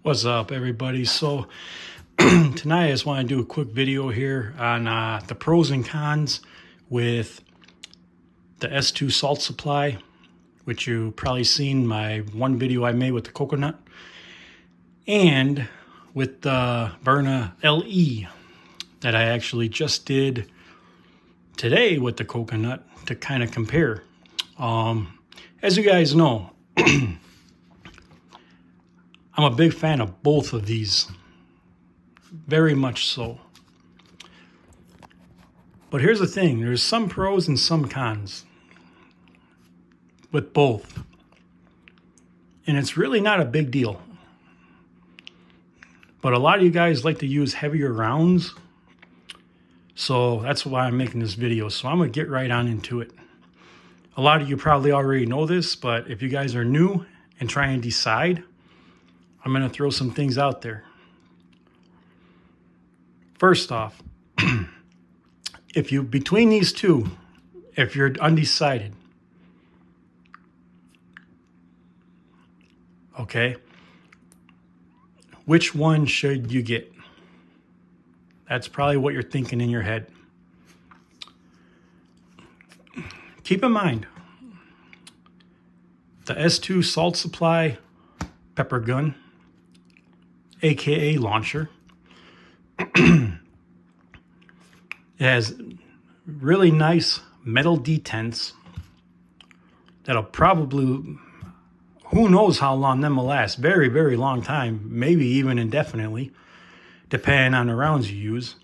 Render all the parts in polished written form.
What's up, everybody? So tonight I just want to do a quick video here on the pros and cons with the S2 salt supply, which you probably seen my one video I made with the coconut, and with the Berna LE that I actually just did today with the coconut to kind of compare. As you guys know, I'm a big fan of both of these, very much so. But here's the thing, there's some pros and some cons with both. And it's really not a big deal. But a lot of you guys like to use heavier rounds, so that's why I'm making this video. So I'm going to get right on into it. A lot of you probably already know this, but if you guys are new and trying to decide, I'm going to throw some things out there. First off, between these two, if you're undecided, okay, which one should you get? That's probably what you're thinking in your head. Keep in mind, the S2 salt supply pepper gun, aka launcher, it has really nice metal detents that'll probably, who knows how long them will last, very, very long time, maybe even indefinitely, depending on the rounds you use.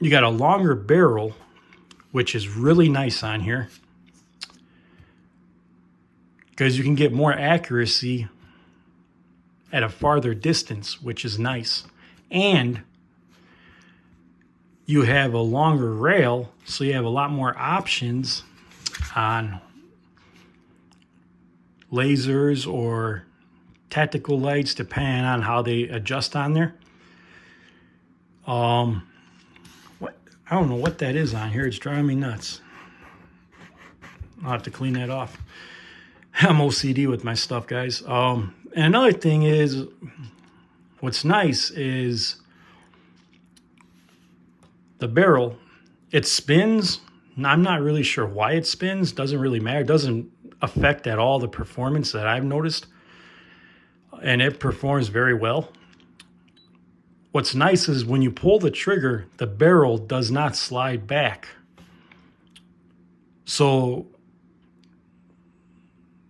You got a longer barrel, which is really nice on here, because you can get more accuracy at a farther distance, which is nice. And you have a longer rail, so you have a lot more options on lasers or tactical lights, depending on how they adjust on there. I don't know what that is on here. It's driving me nuts. I'll have to clean that off. I'm OCD with my stuff, guys. And another thing is, what's nice is the barrel. It spins. I'm not really sure why it spins. Doesn't really matter. It doesn't affect at all the performance that I've noticed. And it performs very well. What's nice is when you pull the trigger, the barrel does not slide back. So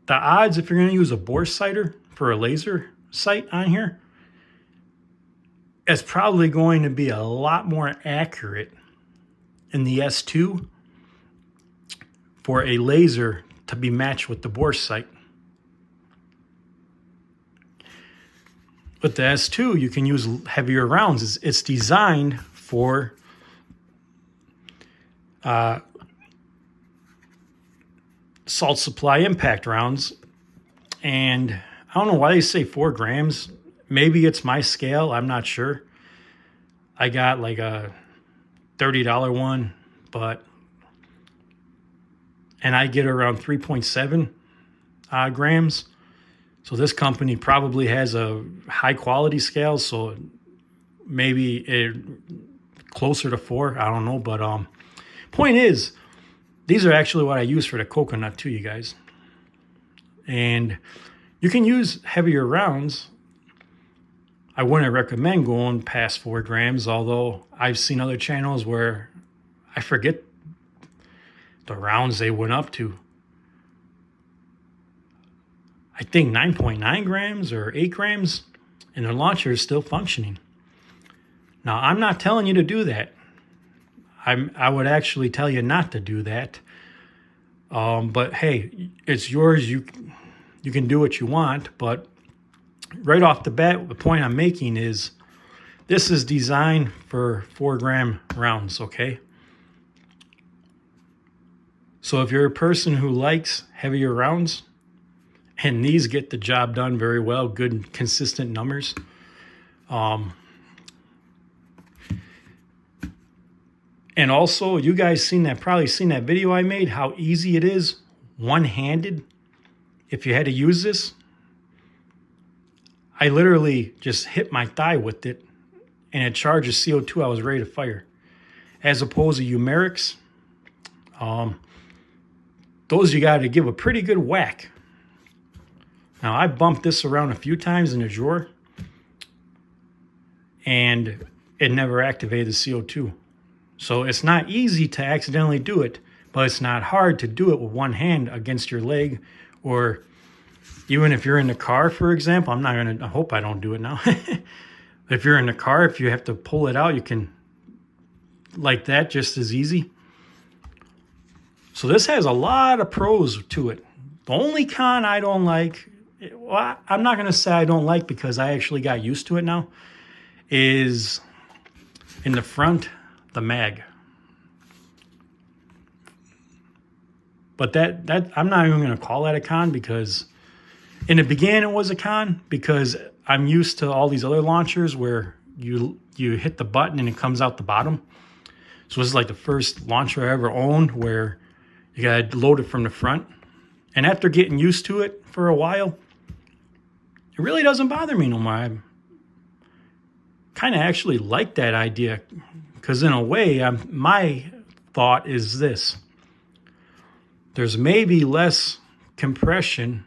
the odds, if you're going to use a bore sighter for a laser sight on here, it's probably going to be a lot more accurate in the S2 for a laser to be matched with the bore sight. With the S2, you can use heavier rounds. It's designed for salt supply impact rounds. And I don't know why they say 4 grams. Maybe it's my scale. I'm not sure. I got like a $30 one, and I get around 3.7 grams. So this company probably has a high quality scale, so maybe closer to 4. I don't know, but point is, these are actually what I use for the coconut too, you guys. And you can use heavier rounds. I wouldn't recommend going past 4 grams, although I've seen other channels where I forget the rounds they went up to. I think 9.9 grams or 8 grams, and the launcher is still functioning. Now, I'm not telling you to do that. I would actually tell you not to do that. But hey, it's yours. You can do what you want. But right off the bat, the point I'm making is this is designed for 4-gram rounds, okay? So if you're a person who likes heavier rounds, and these get the job done very well, good consistent numbers. And also, you guys probably seen that video I made, how easy it is one-handed if you had to use this, I literally just hit my thigh with it and it charges CO2. I was ready to fire. As opposed to Umerics, those you got to give a pretty good whack. Now, I bumped this around a few times in the drawer, and it never activated the CO2. So it's not easy to accidentally do it, but it's not hard to do it with one hand against your leg, or even if you're in the car, for example. I hope I don't do it now. If you're in the car, if you have to pull it out, you can, like that, just as easy. So this has a lot of pros to it. The only con I don't like, well, I'm not going to say I don't like because I actually got used to it now, is in the front, the mag. But that I'm not even going to call that a con, because in the beginning it was a con, because I'm used to all these other launchers where you hit the button and it comes out the bottom. So this is like the first launcher I ever owned where you got to load it from the front. And after getting used to it for a while, it really doesn't bother me no more. I kind of actually like that idea, because in a way, my thought is this. There's maybe less compression.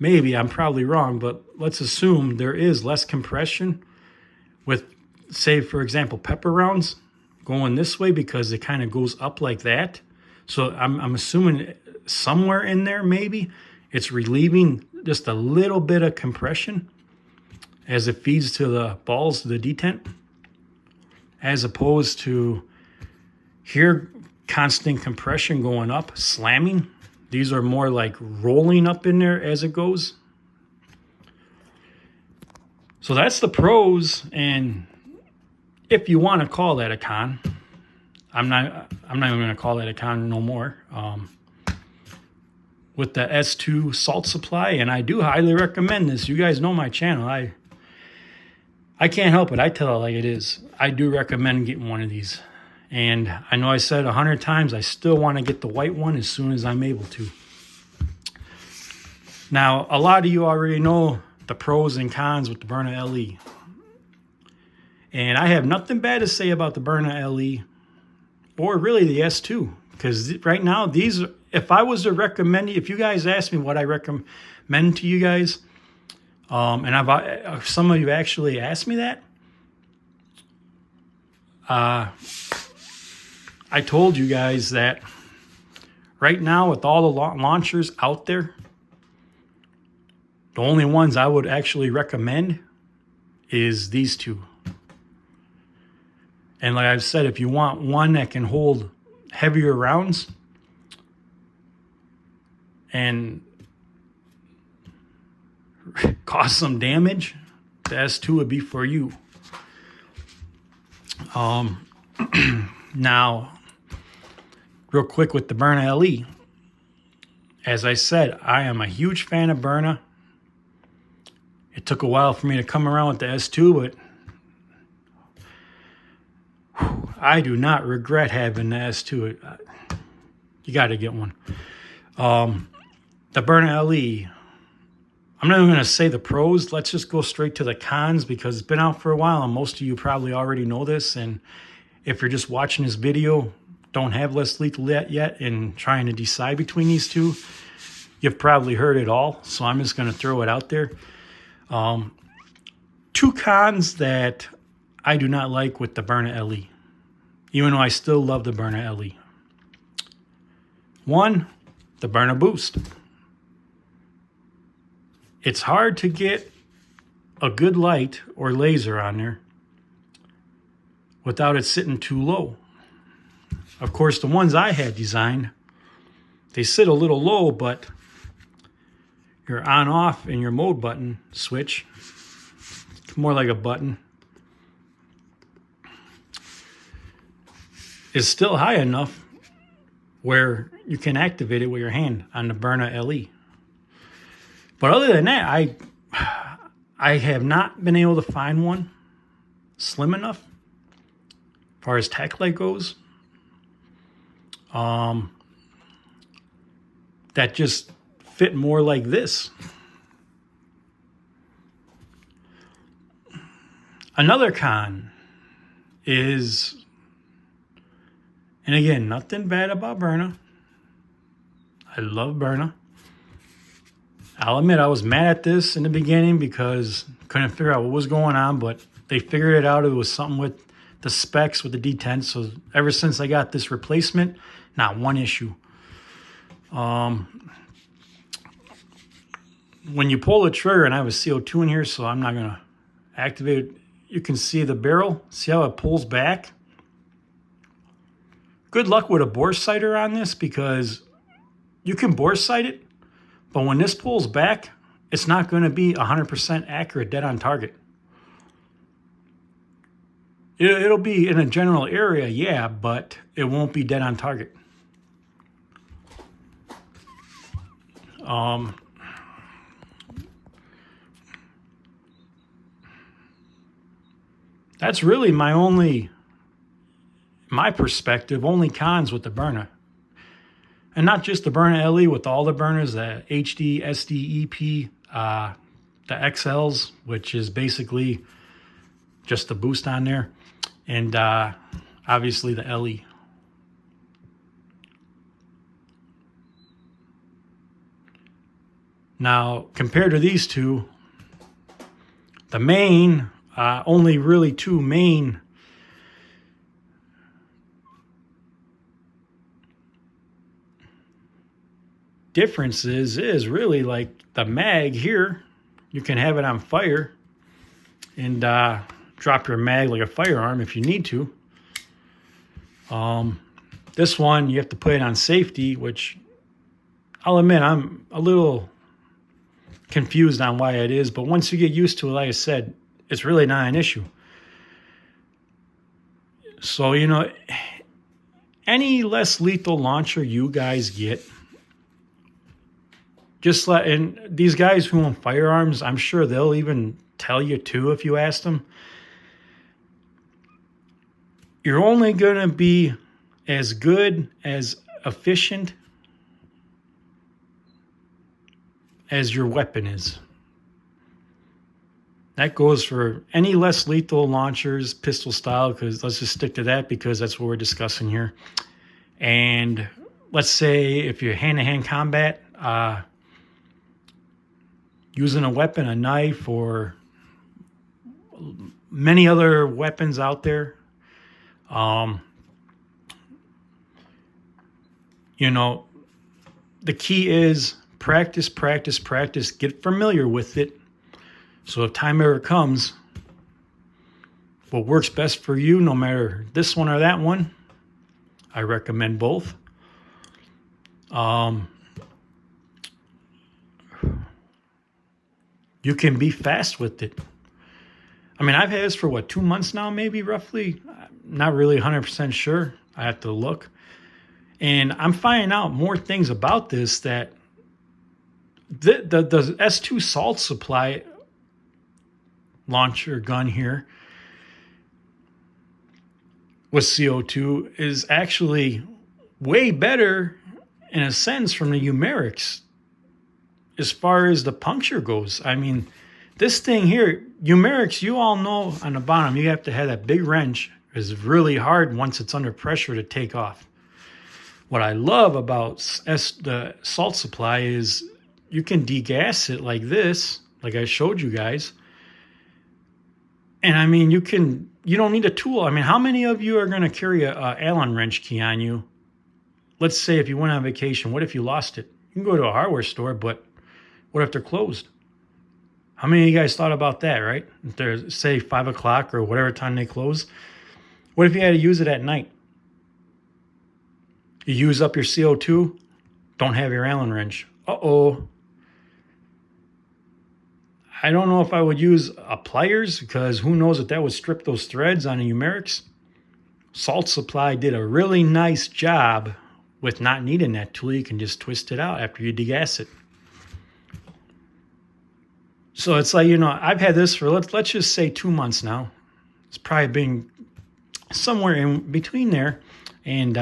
Maybe, I'm probably wrong, but let's assume there is less compression with, say, for example, pepper rounds going this way, because it kind of goes up like that. So I'm assuming somewhere in there, maybe, it's relieving just a little bit of compression as it feeds to the balls, to the detent, as opposed to here, constant compression going up, slamming. These are more like rolling up in there as it goes. So that's the pros, and if you want to call that a con, I'm not even going to call that a con no more. With the S2 salt supply, and I do highly recommend this. You guys know my channel. I can't help it. I tell it like it is. I do recommend getting one of these. And I know I said 100 times, I still want to get the white one as soon as I'm able to. Now, a lot of you already know the pros and cons with the Byrna LE. And I have nothing bad to say about the Byrna LE, or really the S2. Because right now, these, if I was to recommend, if you guys ask me what I recommend to you guys, and some of you actually asked me that, I told you guys that right now with all the launchers out there, the only ones I would actually recommend is these two. And like I've said, if you want one that can hold heavier rounds and cause some damage, the S2 would be for you. Now, real quick with the Byrna LE, as I said, I am a huge fan of Byrna. It took a while for me to come around with the S2, but I do not regret having the S2. You got to get one. The Byrna LE, I'm not even going to say the pros. Let's just go straight to the cons, because it's been out for a while and most of you probably already know this. And if you're just watching this video, don't have less lethal yet and trying to decide between these two, you've probably heard it all. So I'm just going to throw it out there. Two cons that I do not like with the Byrna LE, even though I still love the Byrna LE. One, the Byrna Boost. It's hard to get a good light or laser on there without it sitting too low. Of course, the ones I had designed, they sit a little low, but your on-off and your mode button switch, it's more like a button, is still high enough where you can activate it with your hand on the Byrna LE. But other than that, I have not been able to find one slim enough as far as tack light goes. that just fit more like this. Another con is, and again, nothing bad about Byrna. I love Byrna. I'll admit I was mad at this in the beginning because couldn't figure out what was going on, but they figured it out. It was something with the specs with the D10. So ever since I got this replacement, not one issue. When you pull the trigger, and I have a CO2 in here, so I'm not going to activate it, you can see the barrel. See how it pulls back? Good luck with a bore sighter on this, because you can bore sight it, but when this pulls back, it's not going to be 100% accurate, dead on target. It'll be in a general area, yeah, but it won't be dead on target. That's really my perspective, only cons with the Byrna. And not just the Byrna LE, with all the Byrnas, the HD, SD, EP, the XLs, which is basically just the boost on there, and obviously the LE. Now, compared to these two, the main, only really two main differences is really like the mag here. You can have it on fire and drop your mag like a firearm if you need to. This one, you have to put it on safety, which I'll admit I'm a little confused on why it is, but once you get used to it, like I said, it's really not an issue. So, you know, any less lethal launcher you guys get, just let, and these guys who own firearms, I'm sure they'll even tell you too if you ask them. You're only going to be as good, as efficient as your weapon is. That goes for any less lethal launchers, pistol style, because let's just stick to that because that's what we're discussing here. And let's say if you're hand-to-hand combat, using a weapon, a knife, or many other weapons out there, you know, the key is practice, practice, practice. Get familiar with it. So if time ever comes, what works best for you, no matter this one or that one, I recommend both. You can be fast with it. I mean, I've had this for what, 2 months now, maybe roughly. I'm not really 100% sure. I have to look. And I'm finding out more things about this, that the S2 Salt Supply launcher gun here with CO2 is actually way better in a sense from the Umerics as far as the puncture goes. I mean, this thing here, Umerics, you all know on the bottom, you have to have that big wrench. It's really hard once it's under pressure to take off. What I love about the Salt Supply is you can degas it like this, like I showed you guys. And I mean, you don't need a tool. I mean, how many of you are going to carry a Allen wrench key on you? Let's say if you went on vacation, what if you lost it? You can go to a hardware store, but what if they're closed? How many of you guys thought about that, right? If they're, say, 5 o'clock or whatever time they close. What if you had to use it at night? You use up your CO2, don't have your Allen wrench. Uh-oh. I don't know if I would use pliers, because who knows if that would strip those threads on the Umerics. Salt Supply did a really nice job with not needing that tool. You can just twist it out after you degas it. So it's like, you know, I've had this for, let's just say 2 months now. It's probably been somewhere in between there. And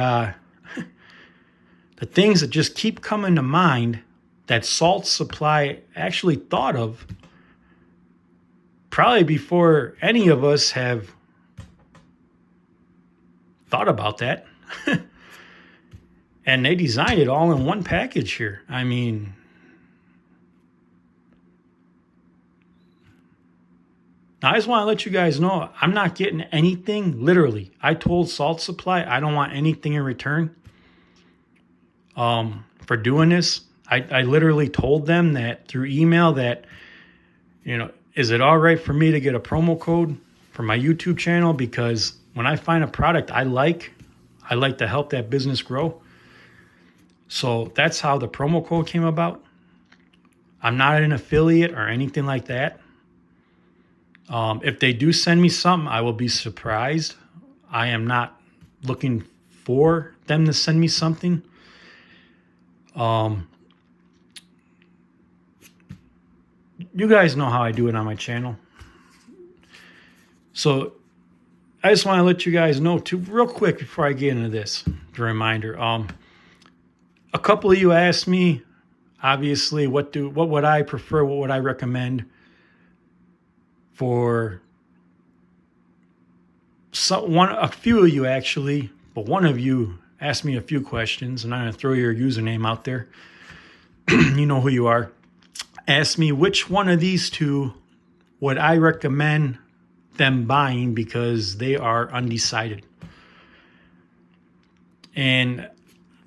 the things that just keep coming to mind that Salt Supply actually thought of probably before any of us have thought about that. And they designed it all in one package here. I mean, I just want to let you guys know I'm not getting anything, literally. I told Salt Supply I don't want anything in return for doing this. I literally told them that through email that, you know, is it all right for me to get a promo code for my YouTube channel? Because when I find a product I like to help that business grow. So that's how the promo code came about. I'm not an affiliate or anything like that. If they do send me something, I will be surprised. I am not looking for them to send me something. You guys know how I do it on my channel. So I just want to let you guys know too, real quick before I get into this, the reminder. A couple of you asked me, obviously, what would I prefer, what would I recommend for a few of you actually, but one of you asked me a few questions, and I'm going to throw your username out there. You know who you are. Asked me which one of these two would I recommend them buying because they are undecided. And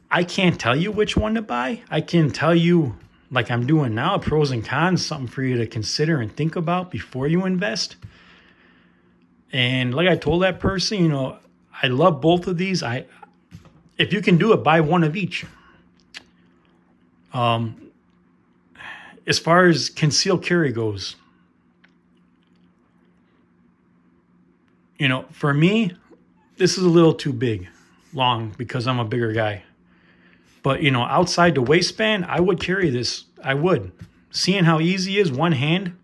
I can't tell you which one to buy. I can tell you, like I'm doing now, pros and cons, something for you to consider and think about before you invest. And like I told that person, you know, I love both of these. If you can do it, buy one of each. As far as concealed carry goes, you know, for me, this is a little too long because I'm a bigger guy. But, you know, outside the waistband, I would carry this. I would. Seeing how easy it is, one hand,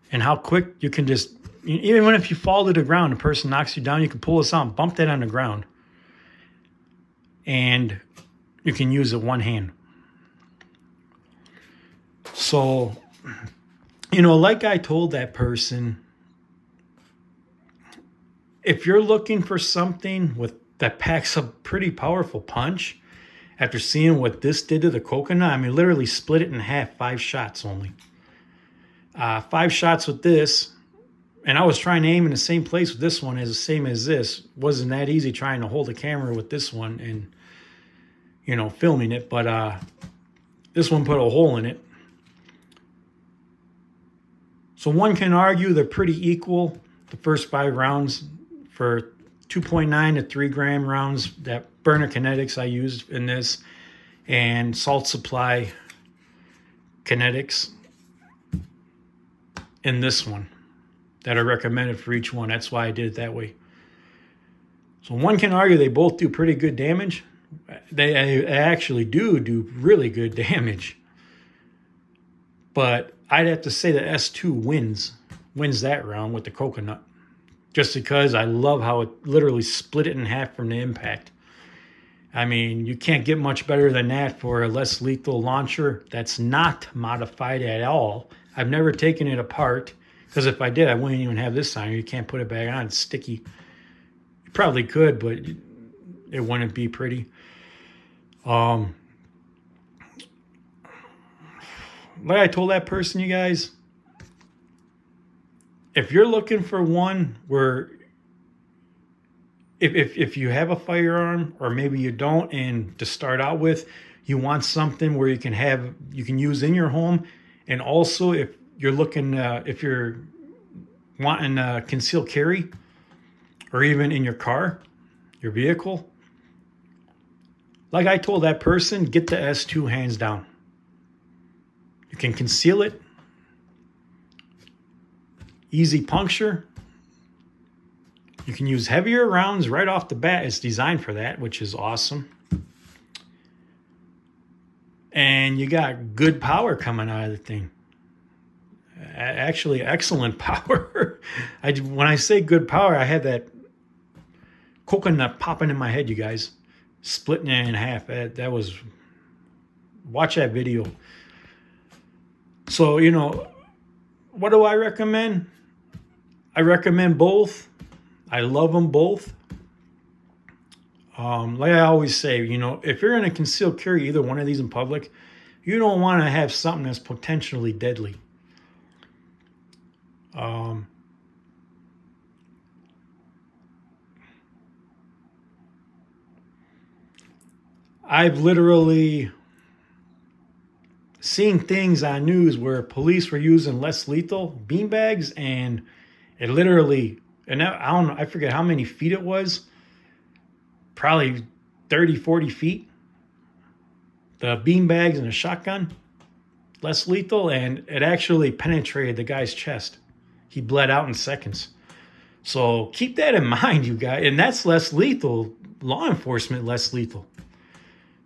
and how quick you can just, even if you fall to the ground, a person knocks you down, you can pull this out and bump that on the ground. And you can use it one hand. So, you know, like I told that person, if you're looking for something that packs a pretty powerful punch, after seeing what this did to the coconut, I mean, literally split it in half, 5 shots only. 5 shots with this, and I was trying to aim in the same place with this one as the same as this. Wasn't that easy trying to hold the camera with this one and, you know, filming it, but this one put a hole in it. So one can argue they're pretty equal. The first 5 rounds for 2.9 to 3 gram rounds, that burner kinetics I used in this, and Salt Supply kinetics in this one that are recommended for each one. That's why I did it that way. So one can argue they both do pretty good damage. They actually do really good damage. But I'd have to say that S2 wins that round with the coconut. Just because I love how it literally split it in half from the impact. I mean, you can't get much better than that for a less lethal launcher that's not modified at all. I've never taken it apart, because if I did, I wouldn't even have this on. You can't put it back on. It's sticky. You probably could, but it wouldn't be pretty. Like I told that person, you guys, if you're looking for one where if you have a firearm, or maybe you don't, and to start out with, you want something where you can use in your home, and also if you're wanting concealed carry, or even in your car, your vehicle, like I told that person, get the S2 hands down. You can conceal it. Easy puncture. You can use heavier rounds right off the bat. It's designed for that, which is awesome. And you got good power coming out of the thing. Actually, excellent power. When I say good power, I had that coconut popping in my head, you guys. splitting it in half. That was, watch that video. So, you know, what do I recommend? I recommend both. I love them both. Like I always say, you know, if you're going to conceal carry either one of these in public, you don't want to have something that's potentially deadly. I've literally seen things on news where police were using less lethal beanbags, and it literally, and I don't know, I forget how many feet it was, probably 30, 40 feet. The beanbags and a shotgun, less lethal, and it actually penetrated the guy's chest. He bled out in seconds. So keep that in mind, you guys. And that's less lethal, law enforcement less lethal.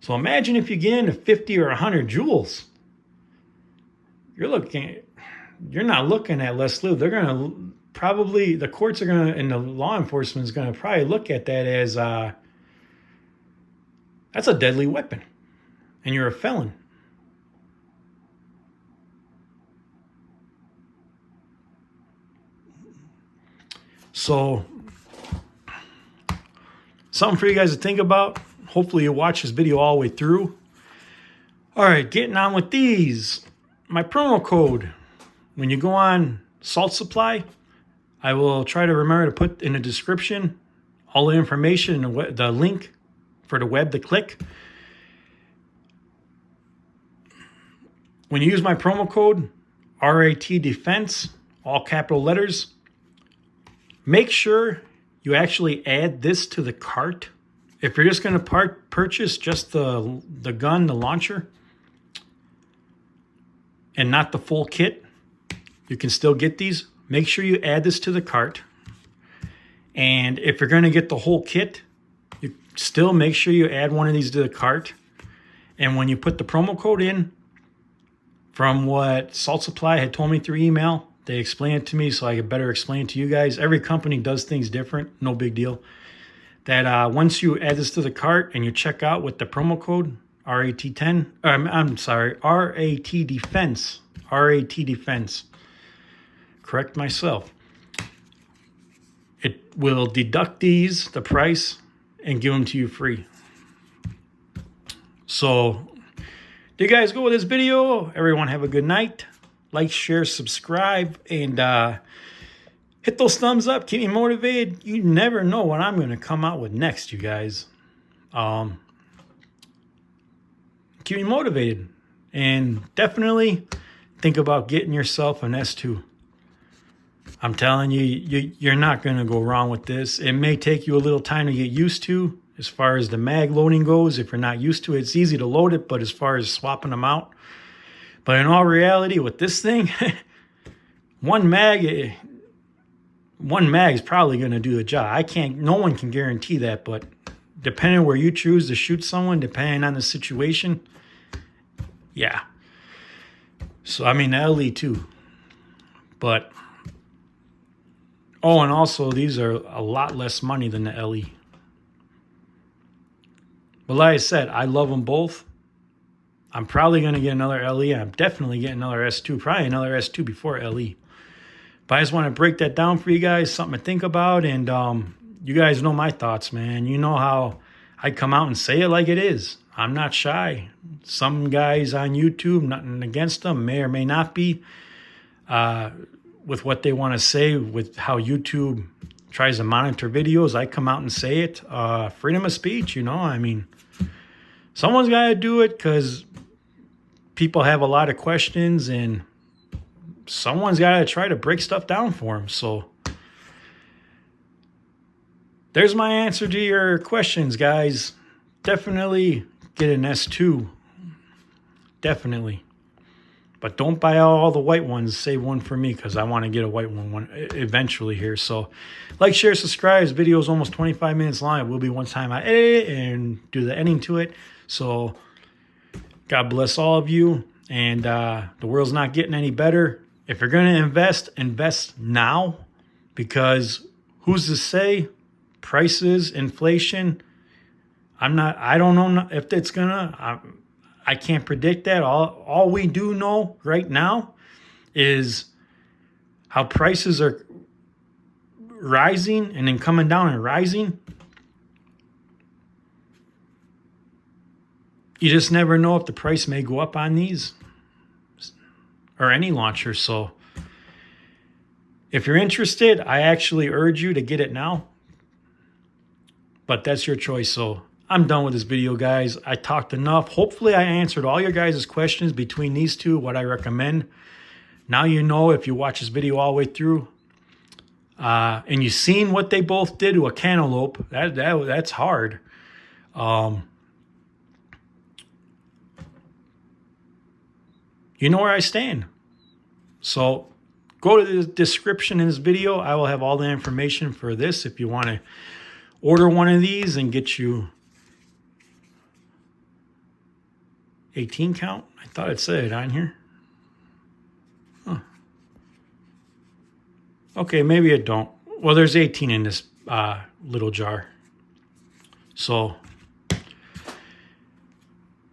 So imagine if you get into 50 or 100 joules. You're not looking at less lethal. They're going to probably, the courts are going to, and the law enforcement is going to probably look at that as, that's a deadly weapon. And you're a felon. So, something for you guys to think about. Hopefully you watch this video all the way through. All right, getting on with these. My promo code, when you go on Salt Supply, I will try to remember to put in the description all the information and the link for the web to click. When you use my promo code, RATDEFENSE, all capital letters, make sure you actually add this to the cart. If you're just going to purchase just the gun, the launcher, and not the full kit, you can still get these. Make sure you add this to the cart. And if you're going to get the whole kit, you still make sure you add one of these to the cart. And when you put the promo code in, from what Salt Supply had told me through email, they explained it to me so I could better explain it to you guys. Every company does things different, no big deal. That once you add this to the cart and you check out with the promo code RAT10, I'm sorry, RATDEFENSE, RATDEFENSE. Correct myself. It will deduct the price, and give them to you free. So, there you guys go with this video. Everyone have a good night. Like, share, subscribe, and hit those thumbs up. Keep me motivated. You never know what I'm going to come out with next, you guys. Keep me motivated. And definitely think about getting yourself an S2. I'm telling you, you're not going to go wrong with this. It may take you a little time to get used to as far as the mag loading goes. If you're not used to it, it's easy to load it, but as far as swapping them out. But in all reality, with this thing, one mag is probably going to do the job. No one can guarantee that, but depending where you choose to shoot someone, depending on the situation, yeah. So, I mean, the LE too. But, oh, and also these are a lot less money than the LE. But like I said, I love them both. I'm probably going to get another LE. I'm definitely getting another S2. Probably another S2 before LE. But I just want to break that down for you guys. Something to think about. And you guys know my thoughts, man. You know how I come out and say it like it is. I'm not shy. Some guys on YouTube, nothing against them, may or may not be. With what they want to say, with how YouTube tries to monitor videos, I come out and say it. Freedom of speech, you know. I mean, someone's got to do it because people have a lot of questions, and someone's got to try to break stuff down for them. So there's my answer to your questions, guys. Definitely get an S2. Definitely. But don't buy all the white ones. Save one for me because I want to get a white one eventually here. So like, share, subscribe. This video is almost 25 minutes long. It will be one time I edit it and do the ending to it. So God bless all of you. And the world's not getting any better. If you're going to invest now. Because who's to say prices, inflation, I don't know if it's gonna, I can't predict that. All we do know right now is how prices are rising and then coming down and rising. You just never know if the price may go up on these or any launcher. So if you're interested, I actually urge you to get it now. But that's your choice. So I'm done with this video, guys. I talked enough. Hopefully I answered all your guys' questions between these two, what I recommend. Now you know, if you watch this video all the way through, and you've seen what they both did to a cantaloupe, that's hard. You know where I stand. So go to the description in this video. I will have all the information for this if you want to order one of these and get you 18 count. I thought it said it on here. Huh. Okay, maybe it don't. Well, there's 18 in this little jar. So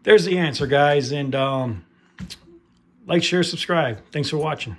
there's the answer, guys. And like, share, subscribe. Thanks for watching.